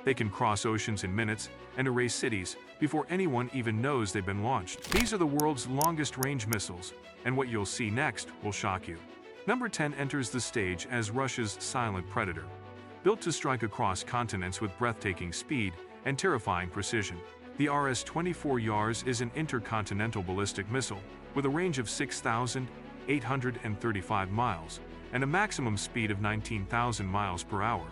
They can cross oceans in minutes and erase cities before anyone even knows they've been launched. These are the world's longest-range missiles, and what you'll see next will shock you. Number 10 enters the stage as Russia's silent predator. Built to strike across continents with breathtaking speed and terrifying precision, the RS-24 Yars is an intercontinental ballistic missile with a range of 6,835 miles and a maximum speed of 19,000 miles per hour.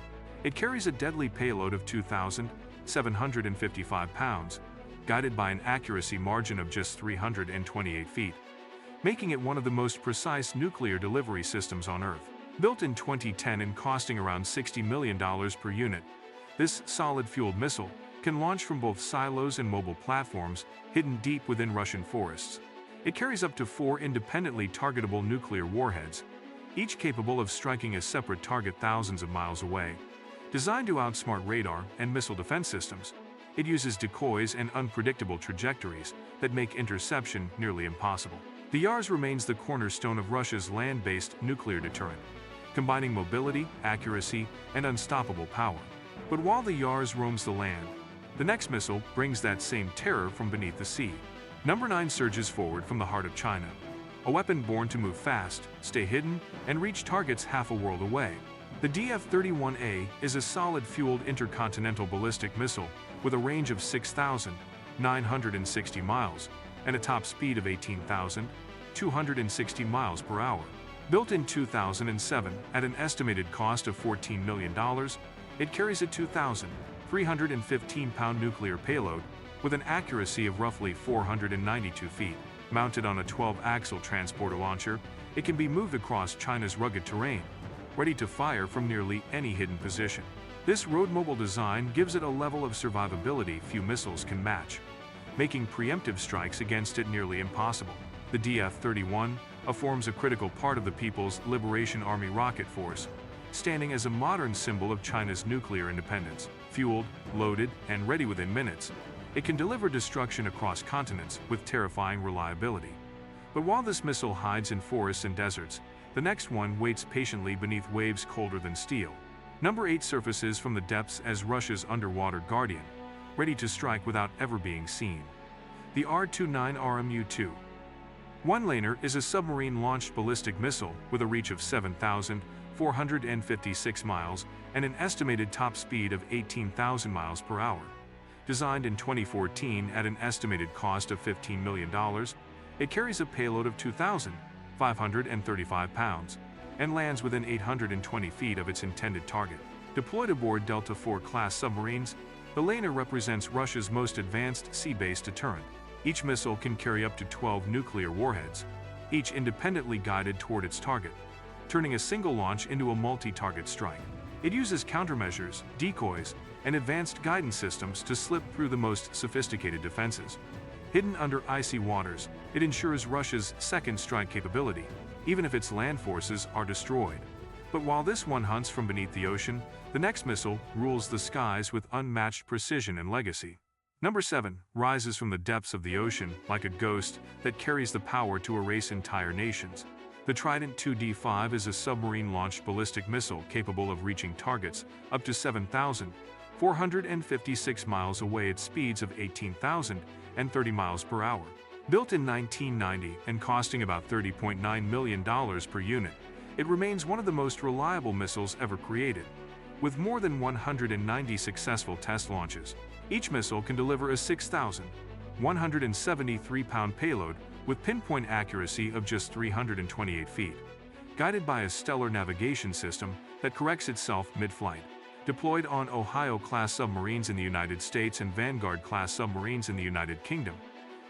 It carries a deadly payload of 2,755 pounds, guided by an accuracy margin of just 328 feet, making it one of the most precise nuclear delivery systems on Earth. Built in 2010 and costing around $60 million per unit, this solid-fueled missile can launch from both silos and mobile platforms hidden deep within Russian forests. It carries up to 4 independently targetable nuclear warheads, each capable of striking a separate target thousands of miles away. Designed to outsmart radar and missile defense systems, it uses decoys and unpredictable trajectories that make interception nearly impossible. The Yars remains the cornerstone of Russia's land-based nuclear deterrent, combining mobility, accuracy, and unstoppable power. But while the Yars roams the land, the next missile brings that same terror from beneath the sea. Number 9 surges forward from the heart of China, a weapon born to move fast, stay hidden, and reach targets half a world away. The DF-31A is a solid-fueled intercontinental ballistic missile with a range of 6,960 miles and a top speed of 18,260 miles per hour. Built in 2007 at an estimated cost of $14 million, it carries a 2,315-pound nuclear payload with an accuracy of roughly 492 feet. Mounted on a 12-axle transporter launcher, it can be moved across China's rugged terrain, ready to fire from nearly any hidden position. This road-mobile design gives it a level of survivability few missiles can match, making preemptive strikes against it nearly impossible. The DF-31 forms a critical part of the People's Liberation Army rocket force, standing as a modern symbol of China's nuclear independence. Fueled, loaded, and ready within minutes, it can deliver destruction across continents with terrifying reliability. But while this missile hides in forests and deserts, the next one waits patiently beneath waves colder than steel. Number 8 surfaces from the depths as Russia's underwater guardian, ready to strike without ever being seen. The R-29RMU-2 Layner is a submarine-launched ballistic missile with a reach of 7,456 miles and an estimated top speed of 18,000 miles per hour. Designed in 2014 at an estimated cost of $15 million, it carries a payload of 2,535 pounds and lands within 820 feet of its intended target. Deployed aboard Delta IV-class submarines, the Layner represents Russia's most advanced sea-based deterrent. Each missile can carry up to 12 nuclear warheads, each independently guided toward its target, turning a single launch into a multi-target strike. It uses countermeasures, decoys, and advanced guidance systems to slip through the most sophisticated defenses. Hidden under icy waters, it ensures Russia's second strike capability, even if its land forces are destroyed. But while this one hunts from beneath the ocean, the next missile rules the skies with unmatched precision and legacy. Number 7 rises from the depths of the ocean like a ghost that carries the power to erase entire nations. The Trident II D5 is a submarine-launched ballistic missile capable of reaching targets up to 7,456 miles away at speeds of 18,030 miles per hour. Built in 1990 and costing about $30.9 million per unit, it remains one of the most reliable missiles ever created. With more than 190 successful test launches, each missile can deliver a 6,173-pound payload with pinpoint accuracy of just 328 feet, guided by a stellar navigation system that corrects itself mid-flight. Deployed on Ohio-class submarines in the United States and Vanguard-class submarines in the United Kingdom,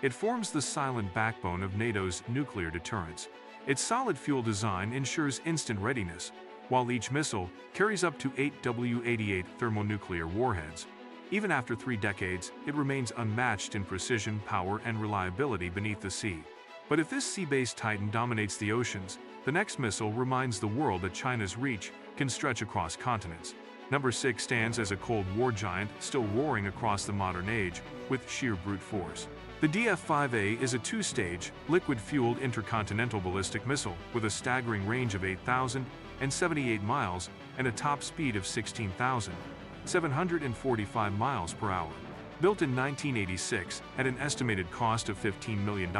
it forms the silent backbone of NATO's nuclear deterrence. Its solid fuel design ensures instant readiness, while each missile carries up to 8 W-88 thermonuclear warheads. Even after 3 decades, it remains unmatched in precision, power, and reliability beneath the sea. But if this sea-based titan dominates the oceans, the next missile reminds the world that China's reach can stretch across continents. Number 6 stands as a Cold War giant still roaring across the modern age with sheer brute force. The DF-5A is a 2-stage, liquid-fueled intercontinental ballistic missile with a staggering range of 8,078 miles and a top speed of 745 miles per hour. Built in 1986 at an estimated cost of $15 million,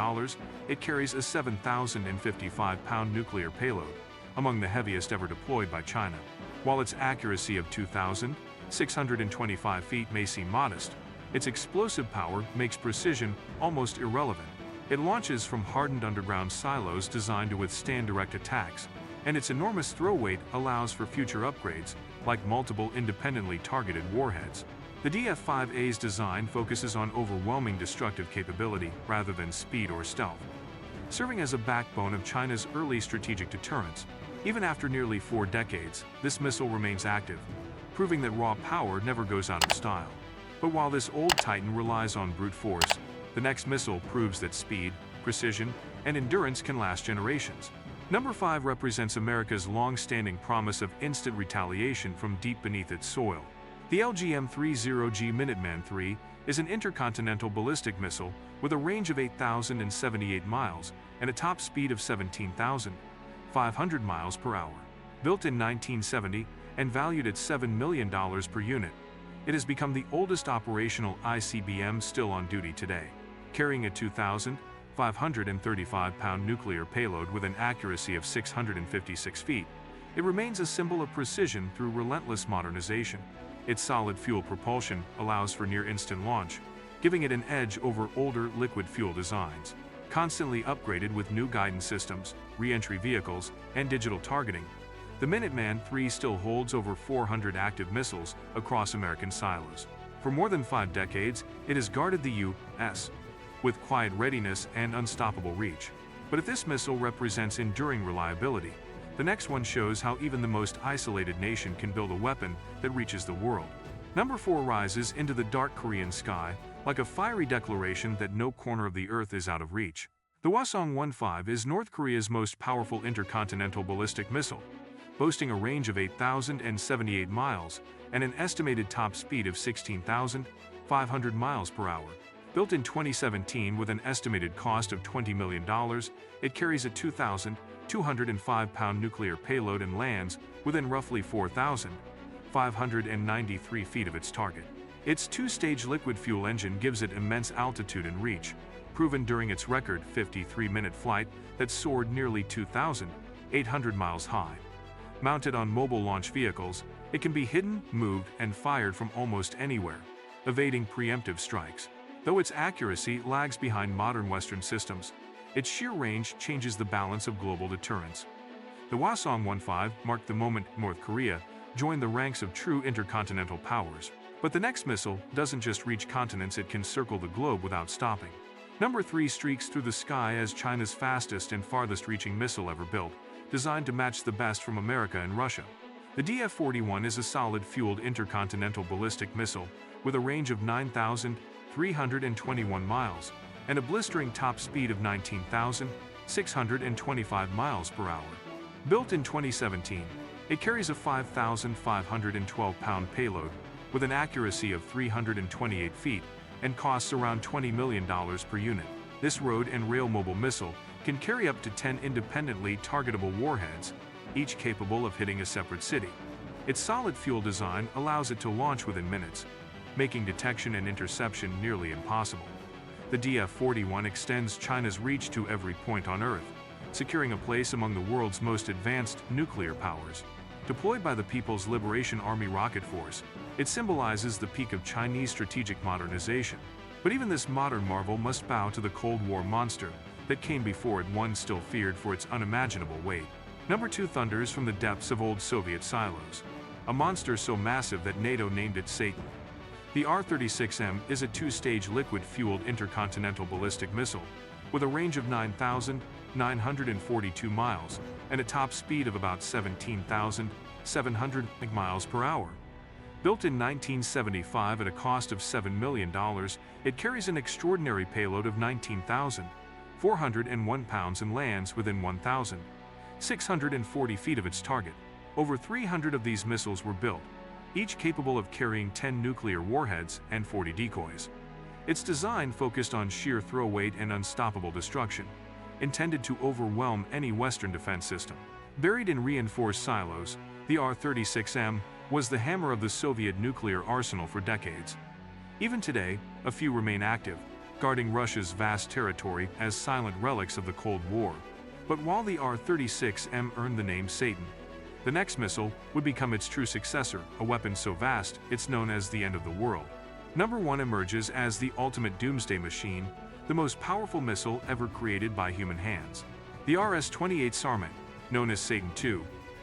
it carries a 7,055-pound nuclear payload, among the heaviest ever deployed by China. While its accuracy of 2,625 feet may seem modest, its explosive power makes precision almost irrelevant. It launches from hardened underground silos designed to withstand direct attacks, and its enormous throw weight allows for future upgrades, like multiple independently targeted warheads. The DF-5A's design focuses on overwhelming destructive capability rather than speed or stealth, serving as a backbone of China's early strategic deterrence. Even after nearly 4 decades, this missile remains active, proving that raw power never goes out of style. But while this old titan relies on brute force, the next missile proves that speed, precision, and endurance can last generations. Number 5 represents America's long-standing promise of instant retaliation from deep beneath its soil. The LGM-30G Minuteman III is an intercontinental ballistic missile with a range of 8,078 miles and a top speed of 17,500 miles per hour. Built in 1970 and valued at $7 million per unit, it has become the oldest operational ICBM still on duty today. Carrying a 2,535-pound nuclear payload with an accuracy of 656 feet, it remains a symbol of precision through relentless modernization. Its solid fuel propulsion allows for near-instant launch, giving it an edge over older liquid fuel designs. Constantly upgraded with new guidance systems, re-entry vehicles, and digital targeting, the Minuteman III still holds over 400 active missiles across American silos. For more than 5 decades, it has guarded the U.S. with quiet readiness and unstoppable reach. But if this missile represents enduring reliability, the next one shows how even the most isolated nation can build a weapon that reaches the world. Number 4 rises into the dark Korean sky like a fiery declaration that no corner of the Earth is out of reach. The Hwasong-15 is North Korea's most powerful intercontinental ballistic missile, boasting a range of 8,078 miles and an estimated top speed of 16,500 miles per hour. Built in 2017 with an estimated cost of $20 million, it carries a 2,205-pound nuclear payload and lands within roughly 4,593 feet of its target. Its 2-stage liquid fuel engine gives it immense altitude and reach, proven during its record 53-minute flight that soared nearly 2,800 miles high. Mounted on mobile launch vehicles, it can be hidden, moved, and fired from almost anywhere, evading preemptive strikes. Though its accuracy lags behind modern Western systems, its sheer range changes the balance of global deterrence. The Hwasong-15 marked the moment North Korea joined the ranks of true intercontinental powers. But the next missile doesn't just reach continents, it can circle the globe without stopping. Number 3 streaks through the sky as China's fastest and farthest-reaching missile ever built, designed to match the best from America and Russia. The DF-41 is a solid-fueled intercontinental ballistic missile with a range of 9,321 miles and a blistering top speed of 19,625 miles per hour. Built in 2017, it carries a 5,512-pound payload with an accuracy of 328 feet and costs around $20 million per unit. This road and rail mobile missile can carry up to 10 independently targetable warheads, each capable of hitting a separate city. Its solid fuel design allows it to launch within minutes, making detection and interception nearly impossible. The DF-41 extends China's reach to every point on Earth, securing a place among the world's most advanced nuclear powers. Deployed by the People's Liberation Army Rocket Force, it symbolizes the peak of Chinese strategic modernization. But even this modern marvel must bow to the Cold War monster that came before it, one still feared for its unimaginable weight. Number 2 thunders from the depths of old Soviet silos, a monster so massive that NATO named it Satan. The R-36M is a 2-stage liquid-fueled intercontinental ballistic missile with a range of 9,942 miles and a top speed of about 17,700 miles per hour. Built in 1975 at a cost of $7 million, it carries an extraordinary payload of 19,401 pounds and lands within 1,640 feet of its target. Over 300 of these missiles were built, each capable of carrying 10 nuclear warheads and 40 decoys. Its design focused on sheer throw weight and unstoppable destruction, intended to overwhelm any Western defense system. Buried in reinforced silos, the R-36M was the hammer of the Soviet nuclear arsenal for decades. Even today, a few remain active, guarding Russia's vast territory as silent relics of the Cold War. But while the R-36M earned the name Satan, the next missile would become its true successor, a weapon so vast it's known as the end of the world. Number 1 emerges as the ultimate doomsday machine, the most powerful missile ever created by human hands. The RS-28 Sarmat, known as Satan II,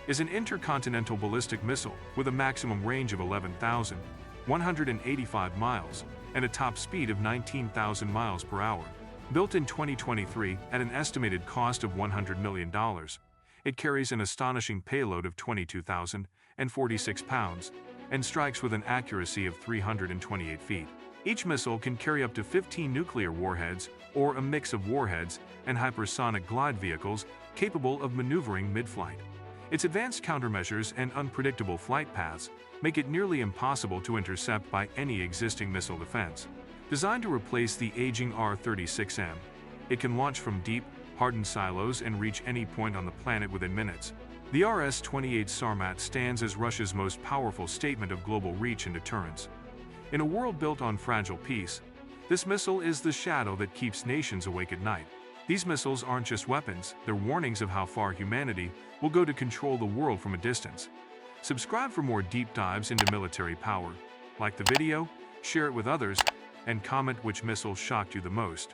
is an intercontinental ballistic missile with a maximum range of 11,185 miles and a top speed of 19,000 miles per hour. Built in 2023 at an estimated cost of $100 million, it carries an astonishing payload of 22,046 pounds and strikes with an accuracy of 328 feet. Each missile can carry up to 15 nuclear warheads or a mix of warheads and hypersonic glide vehicles capable of maneuvering mid-flight. Its advanced countermeasures and unpredictable flight paths make it nearly impossible to intercept by any existing missile defense. Designed to replace the aging R-36M, it can launch from deep, hardened silos and reach any point on the planet within minutes. The RS-28 Sarmat stands as Russia's most powerful statement of global reach and deterrence. In a world built on fragile peace, this missile is the shadow that keeps nations awake at night. These missiles aren't just weapons, they're warnings of how far humanity will go to control the world from a distance. Subscribe for more deep dives into military power. Like the video, share it with others, and comment which missile shocked you the most.